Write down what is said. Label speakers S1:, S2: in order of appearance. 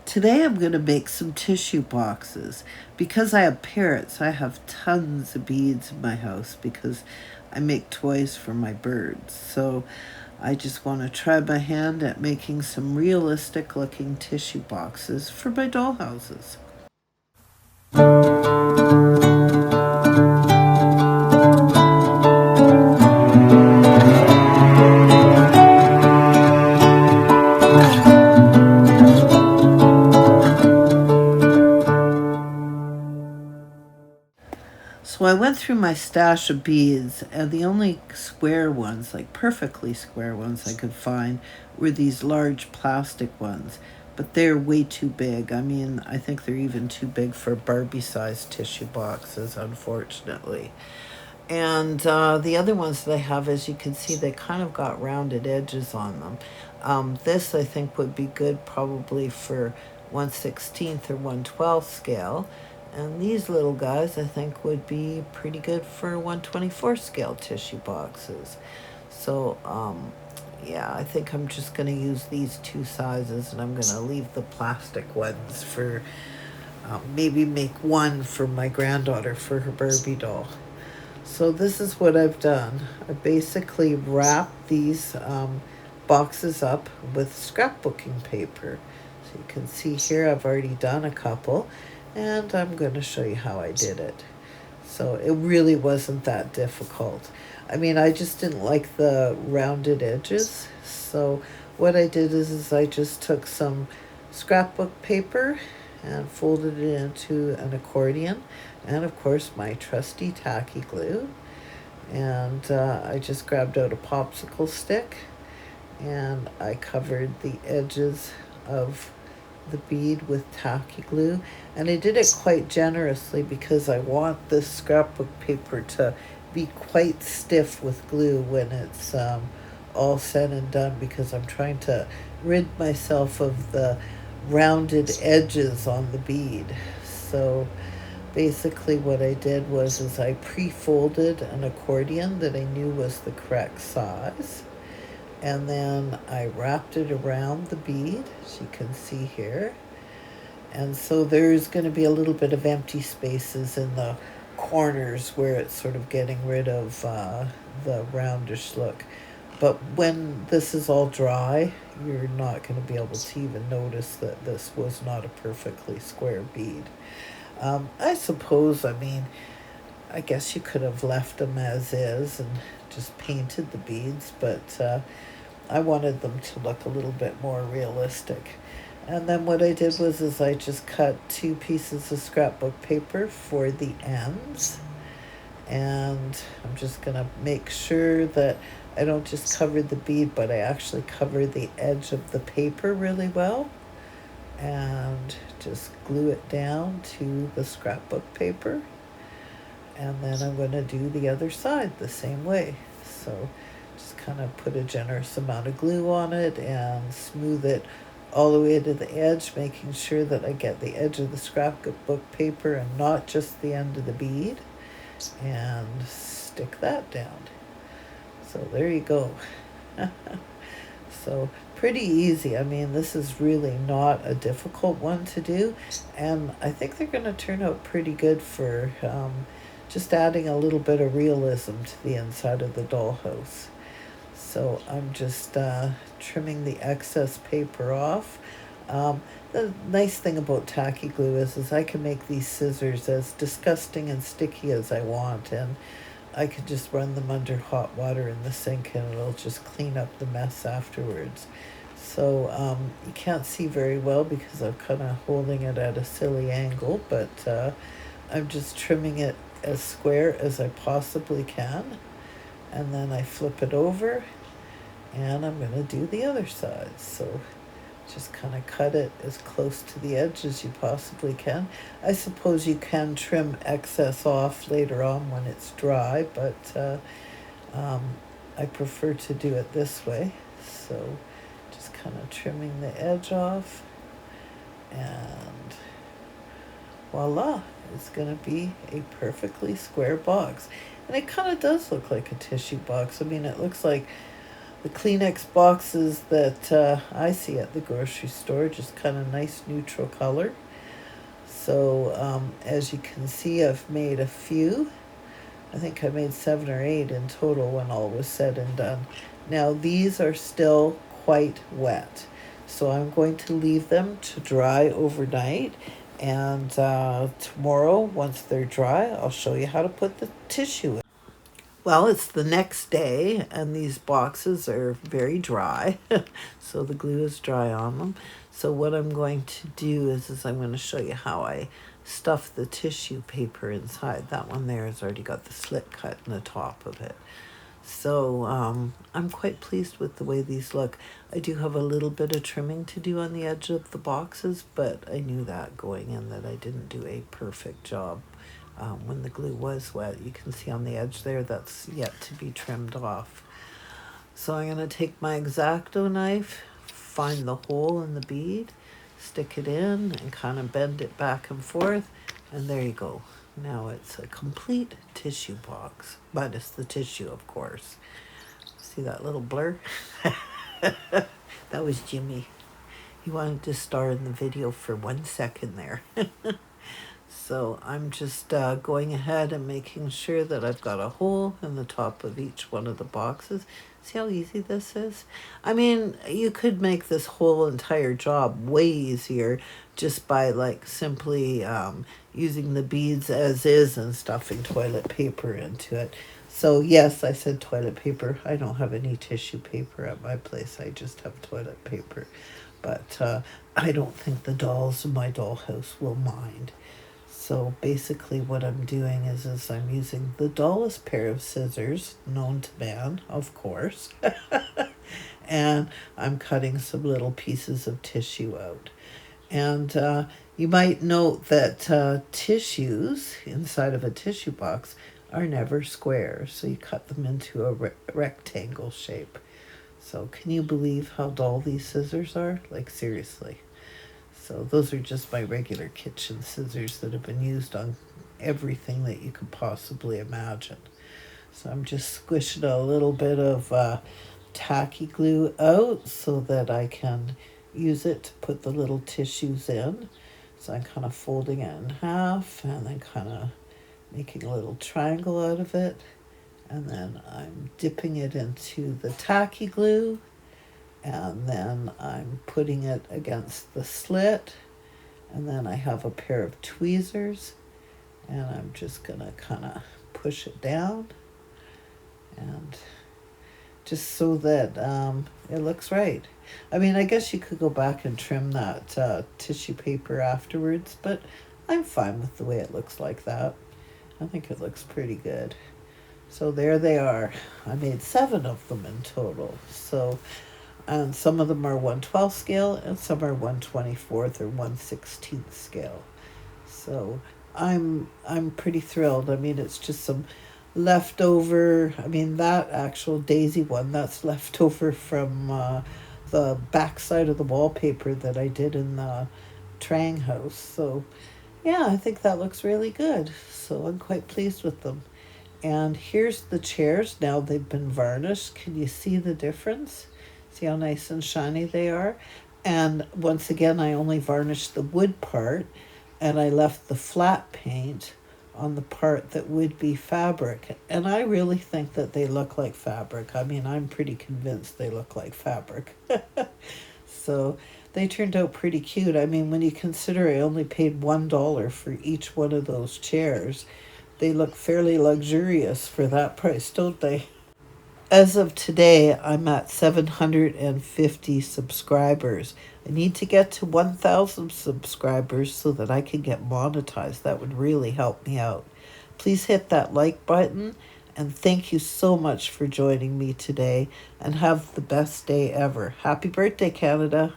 S1: Today I'm going to make some tissue boxes. Because I have parrots, I have tons of beads in my house because I make toys for my birds. So I just want to try my hand at making some realistic looking tissue boxes for my dollhouses. So I went through my stash of beads, and the only square ones, like perfectly square ones I could find, were these large plastic ones. But they're way too big. I mean, I think they're even too big for Barbie-sized tissue boxes, unfortunately. And the other ones that I have, as you can see, they kind of got rounded edges on them. This, I think, would be good probably for 1/16 or 1/12 scale. And these little guys, I think, would be pretty good for 1/24 scale tissue boxes. So, yeah, I think I'm just going to use these two sizes, and I'm going to leave the plastic ones for maybe make one for my granddaughter for her Barbie doll. So this is what I've done. I basically wrapped these boxes up with scrapbooking paper. So you can see here I've already done a couple, and I'm going to show you how I did it. So it really wasn't that difficult. I mean, I just didn't like the rounded edges. So what I did is I just took some scrapbook paper and folded it into an accordion, and of course my trusty tacky glue. And I just grabbed out a popsicle stick, and I covered the edges of the bead with tacky glue. And I did it quite generously because I want this scrapbook paper to be quite stiff with glue when it's all said and done, because I'm trying to rid myself of the rounded edges on the bead. So basically what I did was is I pre-folded an accordion that I knew was the correct size, and then I wrapped it around the bead, as you can see here. And so there's going to be a little bit of empty spaces in the corners where it's sort of getting rid of the roundish look. But when this is all dry, you're not going to be able to even notice that this was not a perfectly square bead. I suppose, I mean, I guess you could have left them as is and just painted the beads, but I wanted them to look a little bit more realistic. And then what I did was is I just cut two pieces of scrapbook paper for the ends. And I'm just going to make sure that I don't just cover the bead, but I actually cover the edge of the paper really well. And just glue it down to the scrapbook paper. And then I'm going to do the other side the same way. So just kind of put a generous amount of glue on it and smooth it all the way to the edge, making sure that I get the edge of the scrapbook paper and not just the end of the bead, and stick that down. So there you go. So pretty easy. I mean, this is really not a difficult one to do, and I think they're going to turn out pretty good for just adding a little bit of realism to the inside of the dollhouse. So I'm just trimming the excess paper off. The nice thing about tacky glue is I can make these scissors as disgusting and sticky as I want, and I could just run them under hot water in the sink and it'll just clean up the mess afterwards. So you can't see very well because I'm kind of holding it at a silly angle, but I'm just trimming it as square as I possibly can. And then I flip it over, and I'm going to do the other side. So just kind of cut it as close to the edge as you possibly can. I suppose you can trim excess off later on when it's dry, but I prefer to do it this way. So just kind of trimming the edge off, and voila, it's going to be a perfectly square box. And it kind of does look like a tissue box. I mean, it looks like the Kleenex boxes that I see at the grocery store, just kind of nice neutral color. So as you can see, I've made a few. I think I made 7 or 8 in total when all was said and done. Now these are still quite wet, so I'm going to leave them to dry overnight, and tomorrow, once they're dry, I'll show you how to put the tissue in. Well, it's the next day, and these boxes are very dry, so the glue is dry on them. So what I'm going to do is I'm going to show you how I stuff the tissue paper inside. That one there has already got the slit cut in the top of it. So I'm quite pleased with the way these look. I do have a little bit of trimming to do on the edge of the boxes, but I knew that going in, that I didn't do a perfect job. When the glue was wet, you can see on the edge there, that's yet to be trimmed off. So I'm going to take my X-Acto knife, find the hole in the bead, stick it in, and kind of bend it back and forth, and there you go. Now it's a complete tissue box, minus the tissue, of course. See that little blur? That was Jimmy. He wanted to star in the video for 1 second there. So I'm just going ahead and making sure that I've got a hole in the top of each one of the boxes. See how easy this is? I mean, you could make this whole entire job way easier just by like simply using the beads as is and stuffing toilet paper into it. So yes, I said toilet paper. I don't have any tissue paper at my place. I just have toilet paper. But I don't think the dolls in my dollhouse will mind. So basically what I'm doing is I'm using the dullest pair of scissors known to man, of course. And I'm cutting some little pieces of tissue out. And you might note that tissues inside of a tissue box are never square. So you cut them into a rectangle shape. So can you believe how dull these scissors are? Like seriously. So those are just my regular kitchen scissors that have been used on everything that you could possibly imagine. So I'm just squishing a little bit of tacky glue out so that I can use it to put the little tissues in. So I'm kind of folding it in half and then kind of making a little triangle out of it. And then I'm dipping it into the tacky glue. And then I'm putting it against the slit, and then I have a pair of tweezers, and I'm just gonna kind of push it down, and just so that it looks right. I mean, I guess you could go back and trim that tissue paper afterwards, but I'm fine with the way it looks like that. I think it looks pretty good. So there they are. I made 7 of them in total. So. And some of them are 1/12 scale and some are 1/24 or 1/16 scale. So I'm pretty thrilled. I mean, it's just some leftover. I mean, that actual daisy one, that's leftover from the backside of the wallpaper that I did in the Trang house. So yeah, I think that looks really good. So I'm quite pleased with them. And here's the chairs. Now they've been varnished. Can you see the difference? See how nice and shiny they are? And once again, I only varnished the wood part, and I left the flat paint on the part that would be fabric. And I really think that they look like fabric. I mean, I'm pretty convinced they look like fabric. So they turned out pretty cute. I mean, when you consider I only paid $1 for each one of those chairs, they look fairly luxurious for that price, don't they? As of today, I'm at 750 subscribers. I need to get to 1,000 subscribers so that I can get monetized. That would really help me out. Please hit that like button, and thank you so much for joining me today, and have the best day ever. Happy birthday, Canada.